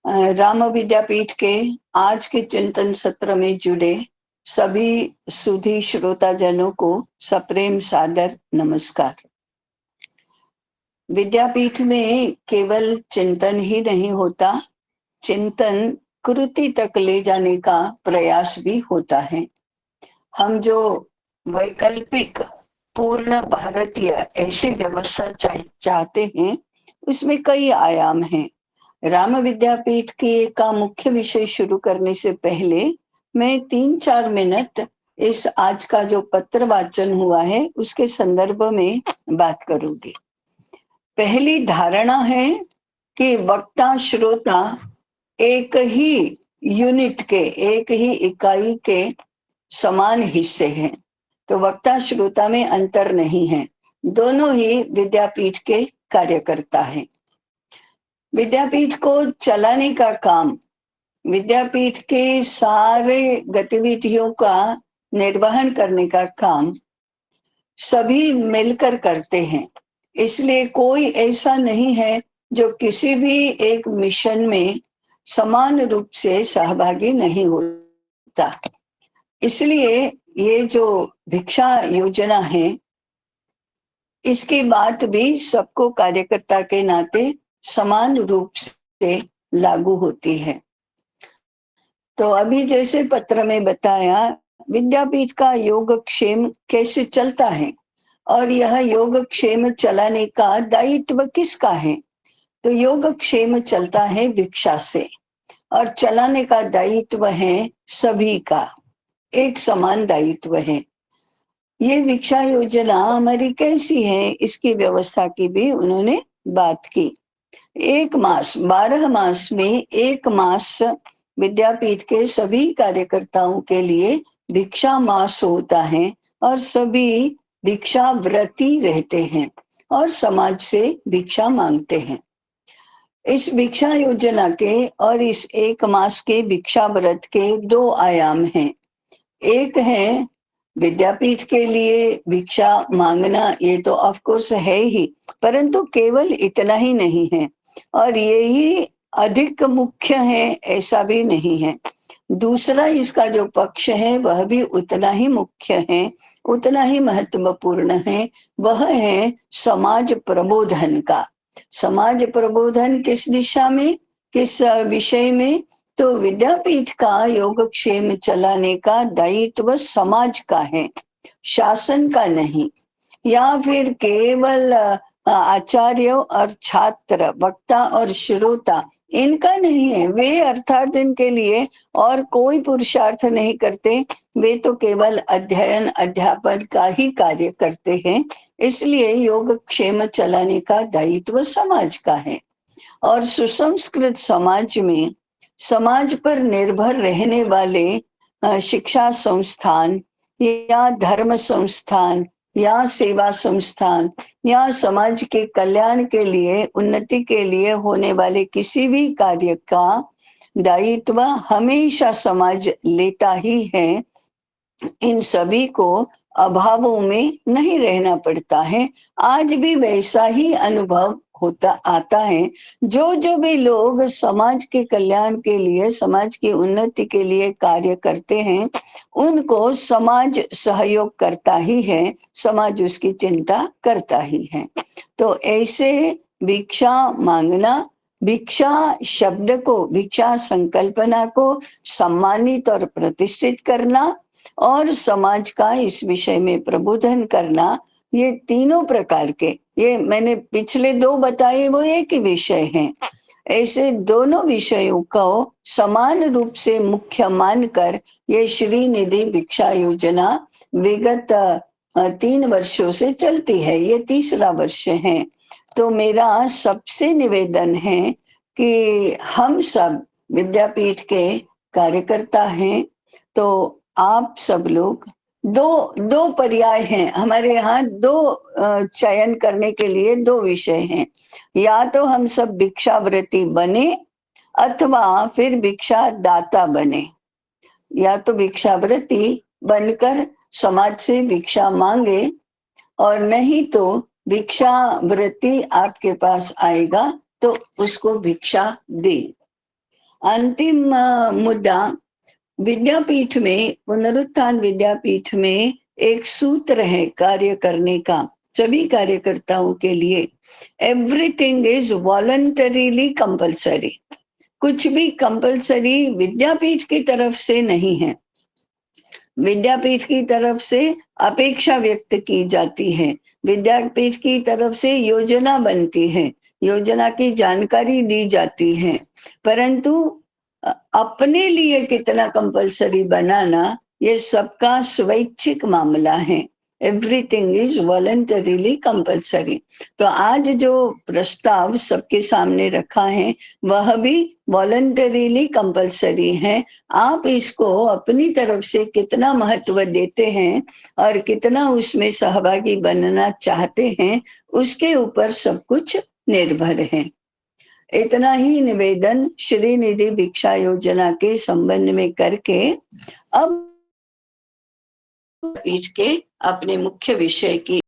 राम विद्यापीठ के आज के चिंतन सत्र में जुड़े सभी सुधी श्रोताजनों को सप्रेम सादर नमस्कार। विद्यापीठ में केवल चिंतन ही नहीं होता, चिंतन कृति तक ले जाने का प्रयास भी होता है। हम जो वैकल्पिक पूर्ण भारतीय ऐसी व्यवस्था चाहते हैं, उसमें कई आयाम हैं। राम विद्यापीठ का मुख्य विषय शुरू करने से पहले मैं 3-4 मिनट इस आज का जो पत्र वाचन हुआ है उसके संदर्भ में बात करूंगी। पहली धारणा है कि वक्ता श्रोता एक ही यूनिट के, एक ही इकाई के समान हिस्से हैं, तो वक्ता श्रोता में अंतर नहीं है, दोनों ही विद्यापीठ के कार्यकर्ता हैं। विद्यापीठ को चलाने का काम, विद्यापीठ के सारे गतिविधियों का निर्वहन करने का काम सभी मिलकर करते हैं। इसलिए कोई ऐसा नहीं है जो किसी भी एक मिशन में समान रूप से सहभागी नहीं होता। इसलिए ये जो भिक्षा योजना है, इसकी बात भी सबको कार्यकर्ता के नाते समान रूप से लागू होती है। तो अभी जैसे पत्र में बताया, विद्यापीठ का योगक्षेम कैसे चलता है और यह योगक्षेम चलाने का दायित्व किसका है। तो योगक्षेम चलता है भिक्षा से और चलाने का दायित्व है सभी का, एक समान दायित्व है। ये भिक्षा योजना हमारी कैसी है, इसकी व्यवस्था की भी उन्होंने बात की। 1 मास, 12 मास में 1 मास विद्यापीठ के सभी कार्यकर्ताओं के लिए भिक्षा मास होता है और सभी भिक्षा व्रती रहते हैं और समाज से भिक्षा मांगते हैं। इस भिक्षा योजना के और इस 1 मास के भिक्षा व्रत के 2 आयाम हैं। एक है विद्यापीठ के लिए भिक्षा मांगना, ये तो ऑफ कोर्स है ही, परंतु केवल इतना ही नहीं है और यही अधिक मुख्य है ऐसा भी नहीं है। दूसरा इसका जो पक्ष है वह भी उतना ही मुख्य है, उतना ही महत्वपूर्ण है, वह है समाज प्रबोधन का। समाज प्रबोधन किस दिशा में, किस विषय में? तो विद्यापीठ का योगक्षेम चलाने का दायित्व समाज का है, शासन का नहीं, या फिर केवल आचार्य और छात्र, वक्ता और श्रोता इनका नहीं है। वे अर्थात इनके लिए और कोई पुरुषार्थ नहीं करते, वे तो केवल अध्ययन अध्यापन का ही कार्य करते हैं। इसलिए योगक्षेम चलाने का दायित्व समाज का है। और सुसंस्कृत समाज में समाज पर निर्भर रहने वाले शिक्षा संस्थान या धर्म संस्थान या सेवा संस्थान या समाज के कल्याण के लिए, उन्नति के लिए होने वाले किसी भी कार्य का दायित्व हमेशा समाज लेता ही है। इन सभी को अभावों में नहीं रहना पड़ता है। आज भी वैसा ही अनुभव होता आता है। जो भी लोग समाज के कल्याण के लिए, समाज की उन्नति के लिए कार्य करते हैं, उनको समाज सहयोग करता ही है, समाज उसकी चिंता करता ही है। तो ऐसे भिक्षा मांगना, भिक्षा शब्द को, भिक्षा संकल्पना को सम्मानित और प्रतिष्ठित करना और समाज का इस विषय में प्रबोधन करना, ये तीनों प्रकार के, ये मैंने पिछले 2 बताए वो एक ही विषय हैं। ऐसे दोनों विषयों को समान रूप से मुख्य मानकर ये श्रीनिधि भिक्षा योजना विगत 3 वर्षों से चलती है, ये 3रा वर्ष है। तो मेरा सबसे निवेदन है कि हम सब विद्यापीठ के कार्यकर्ता हैं, तो आप सब लोग दो पर्याय हैं हमारे यहाँ, 2 चयन करने के लिए 2 विषय हैं। या तो हम सब भिक्षाव्रती बने अथवा फिर भिक्षा दाता बने। या तो भिक्षाव्रती बनकर समाज से भिक्षा मांगे और नहीं तो भिक्षाव्रती आपके पास आएगा तो उसको भिक्षा दे। अंतिम मुद्दा, विद्यापीठ में, पुनरुत्थान विद्यापीठ में एक सूत्र है कार्य करने का सभी कार्यकर्ताओं के लिए। Everything is voluntarily compulsory. कुछ भी कंपल्सरी विद्यापीठ की तरफ से नहीं है। विद्यापीठ की तरफ से अपेक्षा व्यक्त की जाती है, विद्यापीठ की तरफ से योजना बनती है, योजना की जानकारी दी जाती है, परंतु अपने लिए कितना कंपल्सरी बनाना ये सबका स्वैच्छिक मामला है। Everything is voluntarily compulsory. तो आज जो प्रस्ताव सबके सामने रखा है वह भी वॉलंटरीली कंपल्सरी है। आप इसको अपनी तरफ से कितना महत्व देते हैं और कितना उसमें सहभागी बनना चाहते हैं उसके ऊपर सब कुछ निर्भर है। इतना ही निवेदन श्रीनिधि भिक्षा योजना के संबंध में करके अब पीठ के अपने मुख्य विषय की